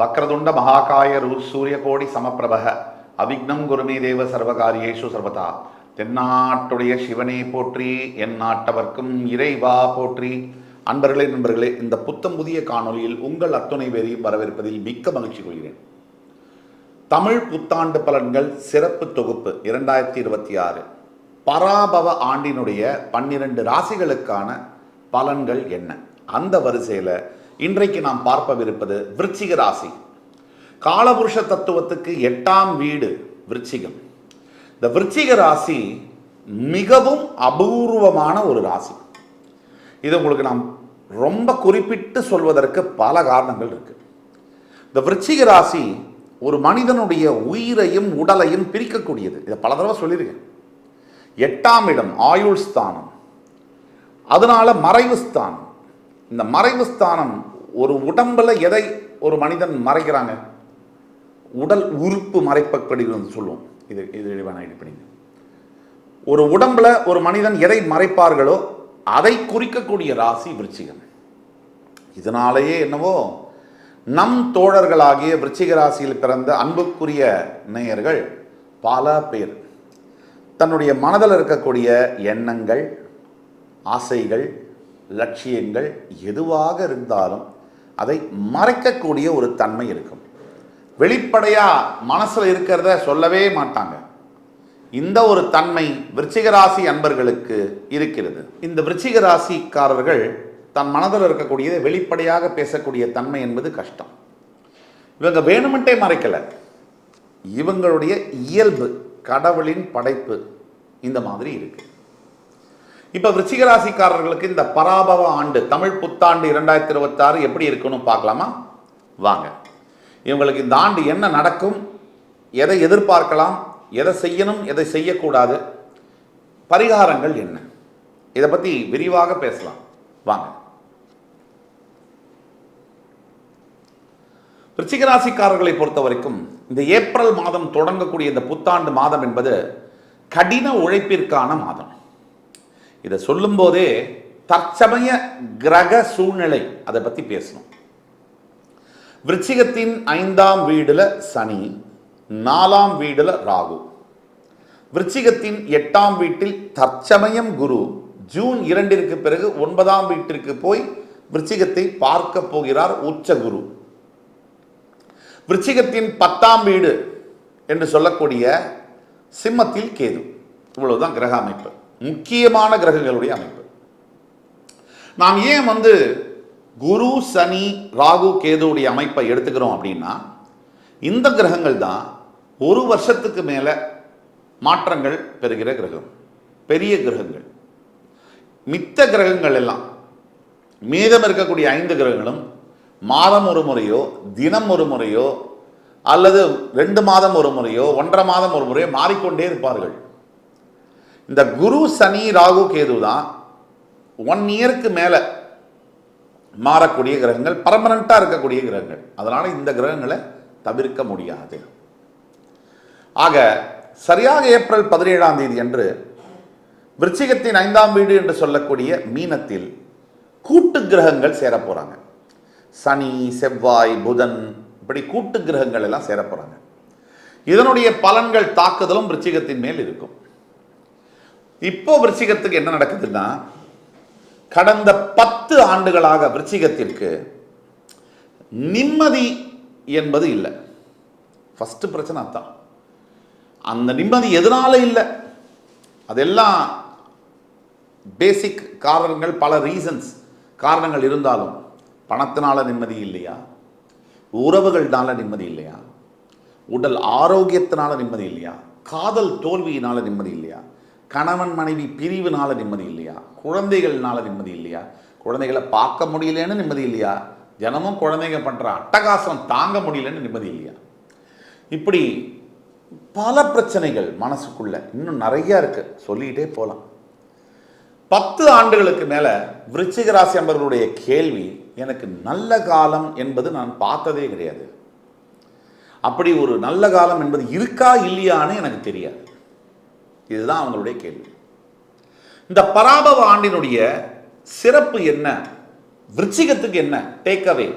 வக்ரதுண்ட மகாகாய சூரியகோடி சமப்பிரபக அவிக்னம் குருமே தேவ சர்வகாரியேஷு சர்வதா. தென்னாட்டுடைய சிவனே போற்றி, என் நாட்டவர்க்கும் இறைவா போற்றி. அன்பர்களே நண்பர்களே, இந்த புத்தம் புதிய காணொலியில் உங்கள் அத்துணை பேரையும் வரவேற்பதில் மிக்க மகிழ்ச்சி கொள்கிறேன். தமிழ் புத்தாண்டு பலன்கள் சிறப்பு தொகுப்பு 2026 பராபவ ஆண்டினுடைய 12 ராசிகளுக்கான பலன்கள் என்ன? அந்த வரிசையில் இன்றைக்கு நாம் பார்ப்பவிருப்பது விருச்சிக ராசி. காலபுருஷ தத்துவத்துக்கு 8ஆம் வீடு விருச்சிகம். இந்த விருச்சிக ராசி மிகவும் அபூர்வமான ஒரு ராசி. இது உங்களுக்கு நாம் ரொம்ப குறிப்பிட்டு சொல்வதற்கு பல காரணங்கள் இருக்கு. இந்த விருச்சிக ராசி ஒரு மனிதனுடைய உயிரையும் உடலையும் பிரிக்கக்கூடியது. இதை பல தடவை சொல்லியிருக்கேன். 8ஆம் இடம் ஆயுள் ஸ்தானம், அதனால மறைவு ஸ்தானம். இந்த மறைவு ஸ்தானம் ஒரு உடம்புல எதை ஒரு மனிதன் மறைக்கிறாங்க, உடல் உறுப்பு மறைப்பப்படுகிறது சொல்லுவோம். இது ஒரு உடம்புல ஒரு மனிதன் எதை மறைப்பார்களோ அதை குறிக்கக்கூடிய ராசி விருச்சிகம். இதனாலேயே என்னவோ நம் தோழர்களாகிய விருச்சிக ராசியில் பிறந்த அன்புக்குரிய நேயர்கள் பல பேர் தன்னுடைய மனதில் இருக்கக்கூடிய எண்ணங்கள், ஆசைகள், லட்சியங்கள் எதுவாக இருந்தாலும் அதை மறைக்கக்கூடிய ஒரு தன்மை இருக்கும். வெளிப்படையா மனசுல இருக்கிறத சொல்லவே மாட்டாங்க. இந்த ஒரு தன்மை விருச்சிக ராசி அன்பர்களுக்கு இருக்கிறது. இந்த விருச்சிக ராசிக்காரர்கள் தன் மனதில் இருக்கக்கூடியதை வெளிப்படையாக பேசக்கூடிய தன்மை என்பது கஷ்டம். இவங்க வேணுமென்றே மறைக்கல, இவங்களுடைய இயல்பு, கடவுளின் படைப்பு இந்த மாதிரி இருக்கு. இப்ப விருச்சிக ராசிக்காரர்களுக்கு இந்த பராபவ ஆண்டு தமிழ் புத்தாண்டு 2026 எப்படி இருக்குன்னு பார்க்கலாமா? வாங்க. இவங்களுக்கு இந்த ஆண்டு என்ன நடக்கும், எதை எதிர்பார்க்கலாம், எதை செய்யணும், எதை செய்யக்கூடாது, பரிகாரங்கள் என்ன, இதை பத்தி விரிவாக பேசலாம். வாங்க. விருச்சிக ராசிக்காரர்களை பொறுத்த வரைக்கும் இந்த ஏப்ரல் மாதம் தொடங்கக்கூடிய இந்த புத்தாண்டு மாதம் என்பது கடின உழைப்பிற்கான மாதம். இதை சொல்லும் போதே தற்சமய கிரக சூழ்நிலை அதை பத்தி பேசணும். விருச்சிகத்தின் 5ஆம் வீடுல சனி, 4ஆம் வீடுல ராகு. விருச்சிகத்தின் 8ஆம் வீட்டில் தற்சமயம் குரு ஜூன் 2 பிறகு 9ஆம் வீட்டிற்கு போய் விருச்சிகத்தை பார்க்க போகிறார் உச்ச குரு. விருச்சிகத்தின் 10ஆம் வீடு என்று சொல்லக்கூடிய சிம்மத்தில் கேது. இவ்வளவுதான் கிரக அமைப்பு, முக்கியமான கிரகங்களுடைய அமைப்பு. நாம் ஏன் குரு, சனி, ராகு, கேதுடைய அமைப்பை எடுத்துக்கிறோம் அப்படின்னா, இந்த கிரகங்கள் தான் ஒரு வருஷத்துக்கு மேல மாற்றங்கள் பெறுகிற கிரகம், பெரிய கிரகங்கள். மித்த கிரகங்கள் எல்லாம், மீதம் இருக்கக்கூடிய 5 கிரகங்களும் மாதம் ஒரு முறையோ, தினம் ஒரு முறையோ, அல்லது 2 மாதம் ஒரு முறையோ, 1.5 மாதம் ஒரு முறையோ மாறிக்கொண்டே இருப்பார்கள். இந்த குரு, சனி, ராகு, கேது தான் 1 இயருக்கு மேல மாறக்கூடிய கிரகங்கள், பர்மனண்டா இருக்கக்கூடிய கிரகங்கள். அதனால இந்த கிரகங்களை தவிர்க்க முடியாது. ஆக சரியாக ஏப்ரல் 17ஆம் தேதி அன்று விருச்சிகத்தின் 5ஆம் வீடு என்று சொல்லக்கூடிய மீனத்தில் கூட்டு கிரகங்கள் சேர போறாங்க. சனி, செவ்வாய், புதன், இப்படி கூட்டு கிரகங்கள் எல்லாம் சேர போறாங்க. இதனுடைய பலன்கள், தாக்குதலும் விருச்சிகத்தின் மேல் இருக்கும். இப்போ விருச்சிகத்துக்கு என்ன நடக்குதுன்னா, கடந்த 10 ஆண்டுகளாக விருச்சிகத்திற்கு நிம்மதி என்பது இல்லை. ஃபர்ஸ்ட் பிரச்சனை அதான். அந்த நிம்மதி எதனால இல்லை, அதெல்லாம் பேசிக் காரணங்கள், பல ரீசன்ஸ், காரணங்கள் இருந்தாலும் பணத்தினால நிம்மதி இல்லையா, உறவுகள்னால நிம்மதி இல்லையா, உடல் ஆரோக்கியத்தினால நிம்மதி இல்லையா, காதல் தோல்வியினால நிம்மதி இல்லையா, கணவன் மனைவி பிரிவினால நிம்மதி இல்லையா, குழந்தைகள்னால நிம்மதி இல்லையா, குழந்தைகளை பார்க்க முடியலன்னு நிம்மதி இல்லையா, தினமும் குழந்தைங்க பண்ற அட்டகாசம் தாங்க முடியலன்னு நிம்மதி இல்லையா, இப்படி பல பிரச்சனைகள் மனசுக்குள்ள இன்னும் நிறைய இருக்கு, சொல்லிட்டே போலாம். 10 ஆண்டுகளுக்கு மேல விருச்சிக ராசி அன்பர்களுடைய கேள்வி, எனக்கு நல்ல காலம் என்பது நான் பார்த்ததே கிடையாது, அப்படி ஒரு நல்ல காலம் என்பது இருக்கா இல்லையான்னு எனக்கு தெரியாது. இதுதான் அவங்களுடைய கேள்வி. இந்த பராபவ ஆண்டினுடைய சிறப்பு என்ன, விருச்சிகத்துக்கு என்ன டேக்அவே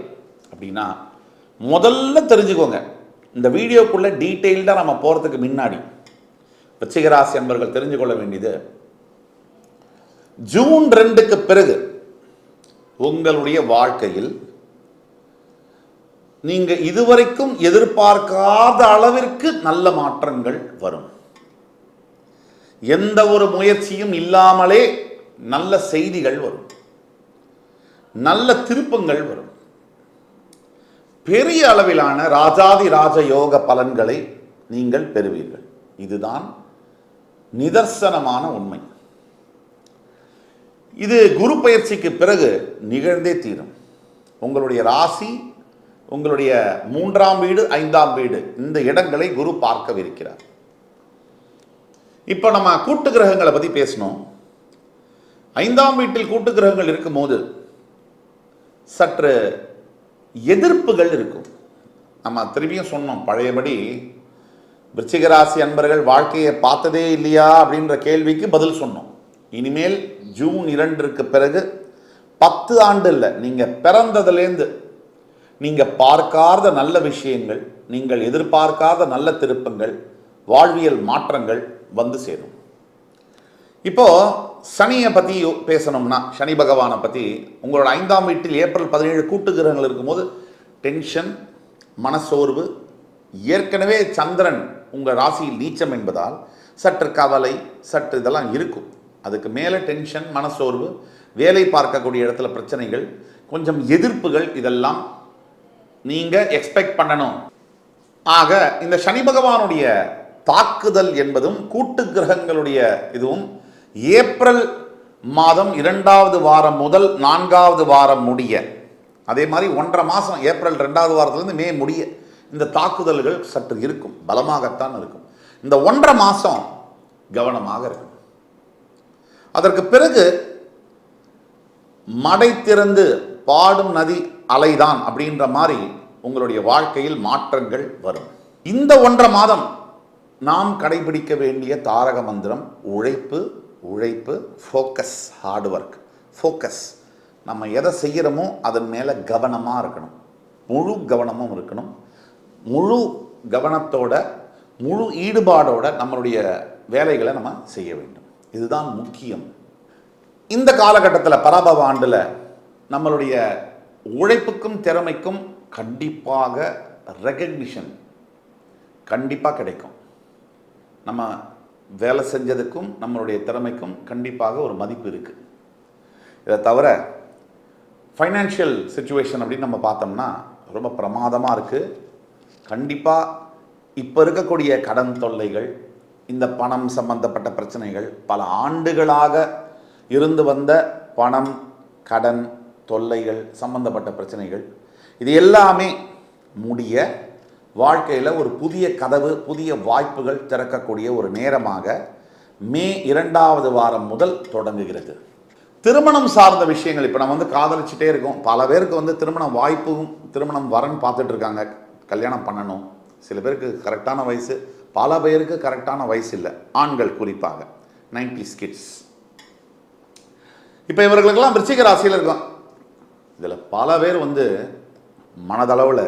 அப்படின்னா, முதல்ல தெரிஞ்சுக்கோங்க, இந்த வீடியோக்குள்ள டீட்டெயில்டாக நம்ம போகிறதுக்கு முன்னாடி விருச்சிகராசி அன்பர்கள் தெரிஞ்சு கொள்ள வேண்டியது, ஜூன் 2க்கு பிறகு உங்களுடைய வாழ்க்கையில் நீங்க இதுவரைக்கும் எதிர்பார்க்காத அளவிற்கு நல்ல மாற்றங்கள் வரும். எந்த ஒரு முயற்சியும் இல்லாமலே நல்ல செய்திகள் வரும், நல்ல திருப்பங்கள் வரும், பெரிய அளவிலான ராஜாதி ராஜ யோக பலன்களை நீங்கள் பெறுவீர்கள். இதுதான் நிதர்சனமான உண்மை. இது குரு பயிற்சிக்கு பிறகு நிகழ்ந்தே தீரும். உங்களுடைய ராசி, உங்களுடைய 3ஆம் வீடு, 5ஆம் வீடு, இந்த இடங்களை குரு பார்க்கவிருக்கிறார். இப்போ நம்ம கூட்டு கிரகங்களை பற்றி பேசணும். 5ஆம் வீட்டில் கூட்டு கிரகங்கள் இருக்கும்போது சற்று எதிர்ப்புகள் இருக்கும். நம்ம திரும்பியும் சொன்னோம், பழையபடி விருச்சிகராசி அன்பர்கள் வாழ்க்கையை பார்த்ததே இல்லையா அப்படின்ற கேள்விக்கு பதில் சொன்னோம். இனிமேல் ஜூன் 2க்கு பிறகு 10 ஆண்டு இல்லை, நீங்கள் பிறந்ததுலேருந்து நீங்கள் பார்க்காத நல்ல விஷயங்கள், நீங்கள் எதிர்பார்க்காத நல்ல திருப்பங்கள், வாழ்வியல் மாற்றங்கள் வந்து சேரும். இப்போ சனியை பற்றி பேசணும்னா, சனி பகவானை பற்றி, உங்களோட 5ஆம் வீட்டில் ஏப்ரல் 17 கூட்டு கிரகங்கள் இருக்கும்போது டென்ஷன், மனசோர்வு, ஏற்கனவே சந்திரன் உங்கள் ராசியில் நீச்சம் என்பதால் சற்று கவலை, சற்று இதெல்லாம் இருக்கும். அதுக்கு மேலே டென்ஷன், மனசோர்வு, வேலை பார்க்கக்கூடிய இடத்துல பிரச்சனைகள், கொஞ்சம் எதிர்ப்புகள், இதெல்லாம் நீங்கள் எக்ஸ்பெக்ட் பண்ணணும். ஆக இந்த சனி பகவானுடைய தாக்குதல் என்பதும் கூட்டு கிரகங்களுடைய இதுவும் ஏப்ரல் மாதம் 2வது வாரம் முதல் 4வது வாரம் முடிய, அதே மாதிரி 1.5 மாதம் ஏப்ரல் 2வது வாரத்திலிருந்து மே முடிய இந்த தாக்குதல்கள் சற்று இருக்கும், பலமாகத்தான் இருக்கும். இந்த 1.5 மாதம் கவனமாக இருக்கும். அதற்கு பிறகு மடை திறந்து பாடும் நதி அலைதான் அப்படின்ற மாதிரி உங்களுடைய வாழ்க்கையில் மாற்றங்கள் வரும். இந்த 1.5 மாதம் நாம் கடைபிடிக்க வேண்டிய தாரக மந்திரம் உழைப்பு, உழைப்பு, ஃபோக்கஸ், ஹார்ட் ஒர்க், ஃபோக்கஸ். நம்ம எதை செய்கிறோமோ அதன் மேலே கவனமாக இருக்கணும், முழு கவனமும் இருக்கணும். முழு கவனத்தோட, முழு ஈடுபாடோட நம்மளுடைய வேலைகளை நம்ம செய்ய வேண்டும். இதுதான் முக்கியம். இந்த காலகட்டத்தில் பராபவ ஆண்டில் நம்மளுடைய உழைப்புக்கும் திறமைக்கும் கண்டிப்பாக ரெகக்னிஷன் கண்டிப்பாக கிடைக்கும். நம்ம வேலை செஞ்சதுக்கும் நம்மளுடைய திறமைக்கும் கண்டிப்பாக ஒரு மதிப்பு இருக்குது. இதை தவிர ஃபைனான்ஷியல் சிச்சுவேஷன் அப்படின்னு நம்ம பார்த்தோம்னா ரொம்ப பிரமாதமாக இருக்குது. கண்டிப்பாக இப்போ இருக்கக்கூடிய கடன் தொல்லைகள், இந்த பணம் சம்பந்தப்பட்ட பிரச்சனைகள், பல ஆண்டுகளாக இருந்து வந்த பணம், கடன் தொல்லைகள் சம்பந்தப்பட்ட பிரச்சனைகள், இது எல்லாமே முடிய வாழ்க்கையில் ஒரு புதிய கதவு, புதிய வாய்ப்புகள் திறக்கக்கூடிய ஒரு நேரமாக மே 2வது வாரம் முதல் தொடங்குகிறது. திருமணம் சார்ந்த விஷயங்கள், இப்போ நம்ம காதலிச்சுட்டே இருக்கோம். பல பேருக்கு திருமண வாய்ப்பும், திருமணம் வரன் பார்த்துட்டு இருக்காங்க, கல்யாணம் பண்ணணும். சில பேருக்கு கரெக்டான வயசு, பல பேருக்கு கரெக்டான வயசு இல்லை. ஆண்கள் குறிப்பாக 90s கிட்ஸ். இப்போ இவர்களுக்கெல்லாம் விருச்சிக ராசியில் இருக்கும். இதில் பல பேர் மனதளவில்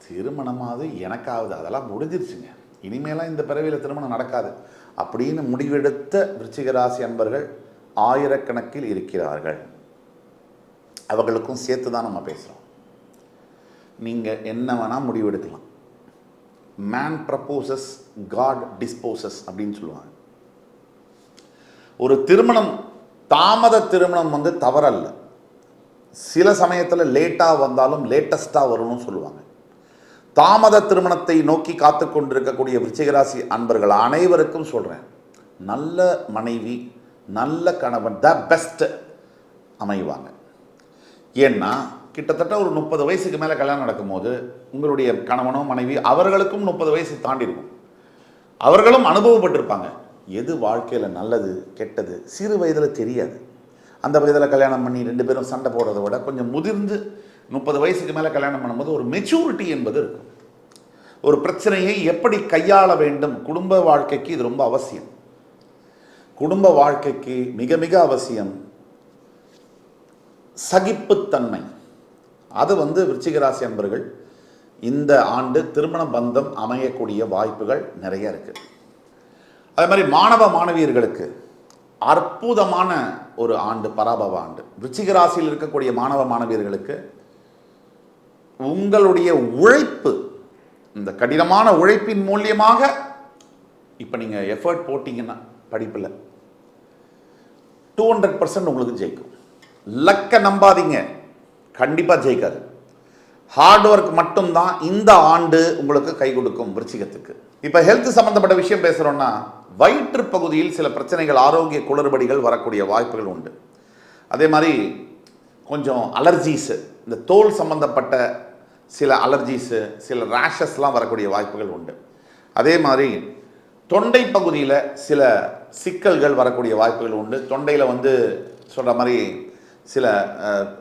திருமணமாவது எனக்காவது அதெல்லாம் முடிஞ்சிருச்சுங்க, இனிமேலாம் இந்த பிறவியில் திருமணம் நடக்காது அப்படின்னு முடிவெடுத்த விருச்சிக ராசி அன்பர்கள் ஆயிரக்கணக்கில் இருக்கிறார்கள். அவர்களுக்கும் சேர்த்து தான் நம்ம பேசுகிறோம். நீங்கள் என்ன வேணால் முடிவெடுக்கலாம். மேன் ப்ரப்போசஸ், காட் டிஸ்போசஸ் அப்படின்னு சொல்லுவாங்க. ஒரு திருமணம், தாமத திருமணம் தவறல்ல. சில சமயத்தில் லேட்டாக வந்தாலும் லேட்டஸ்ட்டாக வரணும்னு சொல்லுவாங்க. தாமத திருமணத்தை நோக்கி காத்து கொண்டிருக்கக்கூடிய விருச்சிகராசி அன்பர்கள் அனைவருக்கும் சொல்கிறேன், நல்ல மனைவி, நல்ல கணவன், த பெஸ்ட் அமைவாங்க. ஏன்னா கிட்டத்தட்ட ஒரு 30 வயசுக்கு மேலே கல்யாணம் நடக்கும்போது உங்களுடைய கணவனோ மனைவி அவர்களுக்கும் 30 வயசு தாண்டி இருக்கும். அவர்களும் அனுபவப்பட்டிருப்பாங்க. எது வாழ்க்கையில் நல்லது கெட்டது சிறு வயதில் தெரியாது. அந்த வயதில் கல்யாணம் பண்ணி 2 பேரும் சண்டை போடுறதை விட கொஞ்சம் முதிர்ந்து 30 வயசுக்கு மேலே கல்யாணம் பண்ணும்போது ஒரு மெச்சூரிட்டி என்பது இருக்கும். ஒரு பிரச்சனையை எப்படி கையாள வேண்டும், குடும்ப வாழ்க்கைக்கு இது ரொம்ப அவசியம். குடும்ப வாழ்க்கைக்கு மிக மிக அவசியம் சகிப்புத்தன்மை. அது விருச்சிக ராசி அன்பர்கள் இந்த ஆண்டு திருமண பந்தம் அமையக்கூடிய வாய்ப்புகள் நிறைய இருக்கு. அதே மாதிரி மாணவ மாணவியர்களுக்கு அற்புதமான ஒரு ஆண்டு, பராபவ ஆண்டு. விருச்சிக ராசியில் இருக்கக்கூடிய மாணவ மாணவியர்களுக்கு உங்களுடைய உழைப்பு, இந்த கடினமான உழைப்பின் மூலியமாக இப்போ நீங்கள் எஃபர்ட் போட்டிங்கன்னா படிப்பில் 200% உங்களுக்கு ஜெயிக்கும். லக்கை நம்பாதீங்க, கண்டிப்பாக ஜெயிக்காது. ஹார்ட் ஒர்க் மட்டும்தான் இந்த ஆண்டு உங்களுக்கு கை கொடுக்கும் விருச்சிகத்துக்கு. இப்போ ஹெல்த் சம்பந்தப்பட்ட விஷயம் பேசுகிறோன்னா, வயிற்று பகுதியில் சில பிரச்சனைகள், ஆரோக்கிய குளறுபடிகள் வரக்கூடிய வாய்ப்புகள் உண்டு. அதே மாதிரி கொஞ்சம் அலர்ஜிஸு, இந்த தோல் சம்பந்தப்பட்ட சில அலர்ஜிஸு, சில ரேஷஸ்லாம் வரக்கூடிய வாய்ப்புகள் உண்டு. அதே மாதிரி தொண்டை பகுதியில் சில சிக்கல்கள் வரக்கூடிய வாய்ப்புகள் உண்டு. தொண்டையில் சொல்கிற மாதிரி சில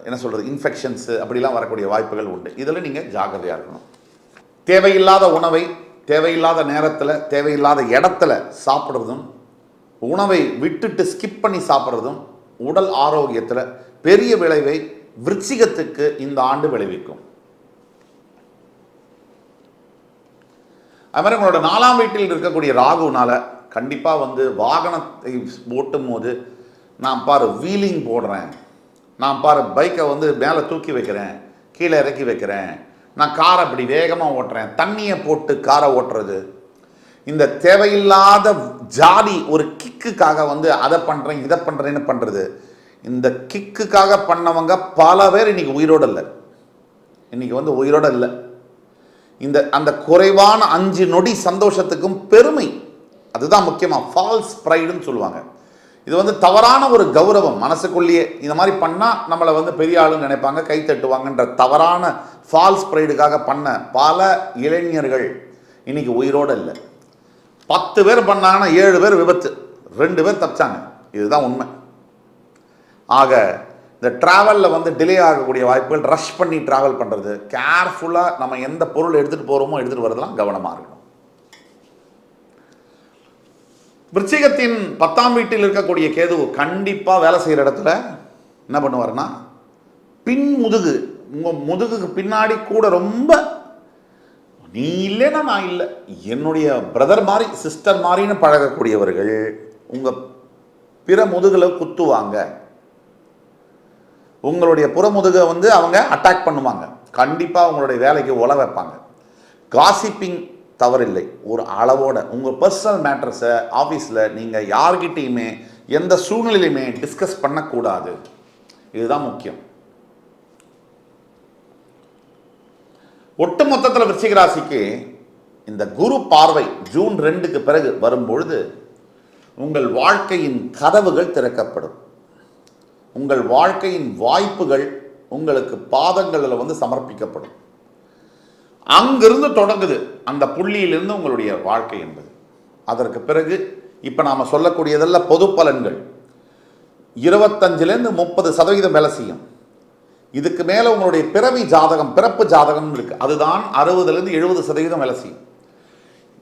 என்ன சொல்கிறது, இன்ஃபெக்ஷன்ஸு அப்படிலாம் வரக்கூடிய வாய்ப்புகள் உண்டு. இதில் நீங்கள் ஜாக்கிரதையாக இருக்கணும். தேவையில்லாத உணவை தேவையில்லாத நேரத்தில் தேவையில்லாத இடத்துல சாப்பிட்றதும், உணவை விட்டுட்டு ஸ்கிப் பண்ணி சாப்பிட்றதும் உடல் ஆரோக்கியத்தில் பெரிய விளைவை விருச்சிகத்துக்கு இந்த ஆண்டு விளைவிக்கும். அது மாதிரி உங்களோட 4ஆம் வீட்டில் இருக்கக்கூடிய ராகுனால கண்டிப்பாக வாகனத்தை ஓட்டும் போது, நான் பாரு வீலிங் போடுறேன், நான் பாரு பைக்கை மேலே தூக்கி வைக்கிறேன், கீழே இறக்கி வைக்கிறேன், நான் காரை அப்படி வேகமாக ஓட்டுறேன், தண்ணியை போட்டு காரை ஓட்டுறது, இந்த தேவையில்லாத ஜாடி ஒரு கிக்குக்காக அதை பண்ணுறேன் இதை பண்ணுறேன்னு பண்ணுறது, இந்த கிக்குக்காக பண்ணவங்க பல பேர் இன்னைக்கு உயிரோடு இல்லை. இன்னைக்கு உயிரோடு இல்லை. அந்த குறைவான 5 நொடி சந்தோஷத்துக்கும் பெருமை, அதுதான் முக்கியமாக ஃபால்ஸ் ப்ரைடுன்னு சொல்லுவாங்க. இது தவறான ஒரு கௌரவம். மனசுக்குள்ளேயே இந்த மாதிரி பண்ணால் நம்மளை பெரிய ஆளுன்னு நினைப்பாங்க, கை தட்டுவாங்கன்ற தவறான ஃபால்ஸ் ப்ரைடுக்காக பண்ண பல இளைஞர்கள் இன்னைக்கு உயிரோடு இல்லை. 10 பேர் பண்ணாங்கன்னா 7 பேர் விபத்து, 2 பேர் தப்பிச்சாங்க. இதுதான் உண்மை. ஆக இந்த ட்ராவலில் டிலே ஆகக்கூடிய வாய்ப்புகள், ரஷ் பண்ணி ட்ராவல் பண்ணுறது, கேர்ஃபுல்லாக நம்ம எந்த பொருள் எடுத்துகிட்டு போகிறோமோ எடுத்துகிட்டு வரதெல்லாம் கவனமாக இருக்கணும். விருச்சிகத்தின் 10ஆம் வீட்டில் இருக்கக்கூடிய கேது கண்டிப்பாக வேலை செய்கிற இடத்துல என்ன பண்ணுவார்னா, பின்முதுகு, உங்கள் முதுகுக்கு பின்னாடி கூட ரொம்ப நீ இல்லைன்னா நான் இல்லை, என்னுடைய பிரதர் மாதிரி சிஸ்டர் மாதிரின்னு பழகக்கூடியவர்கள் உங்கள் பிற முதுகில் குத்துவாங்க. உங்களுடைய புறமுதுகை அவங்க அட்டாக் பண்ணுவாங்க. கண்டிப்பாக உங்களுடைய வேலைக்கு உல வைப்பாங்க. காசிப்பிங் தவறில்லை, ஒரு அளவோட. உங்கள் பர்சனல் மேட்டர்ஸை ஆஃபீஸில் நீங்கள் யார்கிட்டையுமே எந்த சூழ்நிலையுமே டிஸ்கஸ் பண்ணக்கூடாது. இதுதான் முக்கியம். ஒட்டு மொத்தத்தில் விருச்சிக ராசிக்கு இந்த குரு பார்வை ஜூன் 2க்கு பிறகு வரும்பொழுது உங்கள் வாழ்க்கையின் கதவுகள் திறக்கப்படும். உங்கள் வாழ்க்கையின் வாய்ப்புகள் உங்களுக்கு பாதங்களில் சமர்ப்பிக்கப்படும். அங்கிருந்து தொடங்குது அந்த புள்ளியிலிருந்து உங்களுடைய வாழ்க்கை என்பது. அதற்கு பிறகு இப்போ நாம் சொல்லக்கூடியதெல்லாம் பொது பலன்கள். 25லேருந்து 30% வேலை செய்யும். இதுக்கு மேலே உங்களுடைய பிறவி ஜாதகம், பிறப்பு ஜாதகம் இருக்கு, அதுதான் 60லேருந்து 70% வேலை செய்யும்.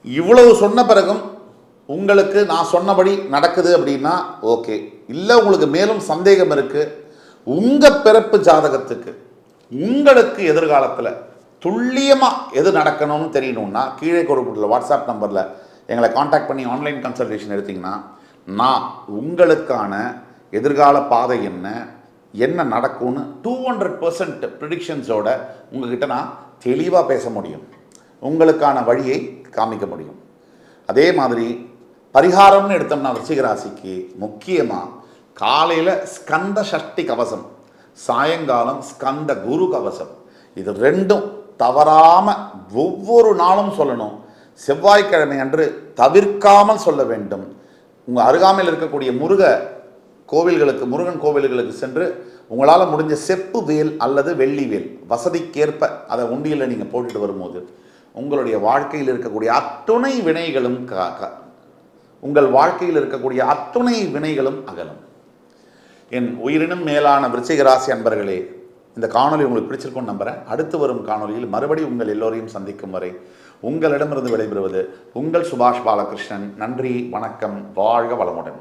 இவ்வளவு சொன்ன பிறகும் உங்களுக்கு நான் சொன்னபடி நடக்குது அப்படின்னா ஓகே. இல்லை உங்களுக்கு மேலும் சந்தேகம் இருக்கு, உங்கள் பிறப்பு ஜாதகத்துக்கு உங்களுக்கு எதிர்காலத்தில் துல்லியமாக எது நடக்கணும்னு தெரியணும்னா கீழே கொடுக்கப்பட்டுள்ள வாட்ஸ்அப் நம்பரில் எங்களை காண்டாக்ட் பண்ணி ஆன்லைன் கன்சல்டேஷன் எடுத்திங்கன்னா நான் உங்களுக்கான எதிர்கால பாதை என்ன நடக்கும்னு 200% ப்ரிடிக்ஷன்ஸோட உங்ககிட்ட நான் தெளிவாக பேச முடியும், உங்களுக்கான வழியை காமிக்க முடியும். அதே மாதிரி பரிகாரம்னு எடுத்தோம்னா விருச்சிக ராசிக்கு முக்கியமாக காலையில் ஸ்கந்த சஷ்டி கவசம், சாயங்காலம் ஸ்கந்த குரு கவசம், இது ரெண்டும் தவறாமல் ஒவ்வொரு நாளும் சொல்லணும். செவ்வாய்க்கிழமை அன்று தவிர்க்காமல் சொல்ல வேண்டும். உங்கள் அருகாமையில் இருக்கக்கூடிய முருகன் கோவில்களுக்கு சென்று உங்களால் முடிஞ்ச செப்பு வேல் அல்லது வெள்ளி வேல் வசதிக்கேற்ப அதை உண்டியில் நீங்கள் போட்டுட்டு வரும்போது உங்களுடைய வாழ்க்கையில் இருக்கக்கூடிய அத்துணை வினைகளும் அகலும். என் உயிரினும் மேலான விருச்சிக ராசி அன்பர்களே, இந்த காணொலி உங்களுக்கு பிடிச்சிருக்கும்னு நம்புகிறேன். அடுத்து வரும் காணொலியில் மறுபடியும் உங்கள் எல்லோரையும் சந்திக்கும் வரை உங்களிடமிருந்து விடைபெறுவது உங்கள் சுபாஷ் பாலகிருஷ்ணன். நன்றி, வணக்கம், வாழ்க வளமுடன்.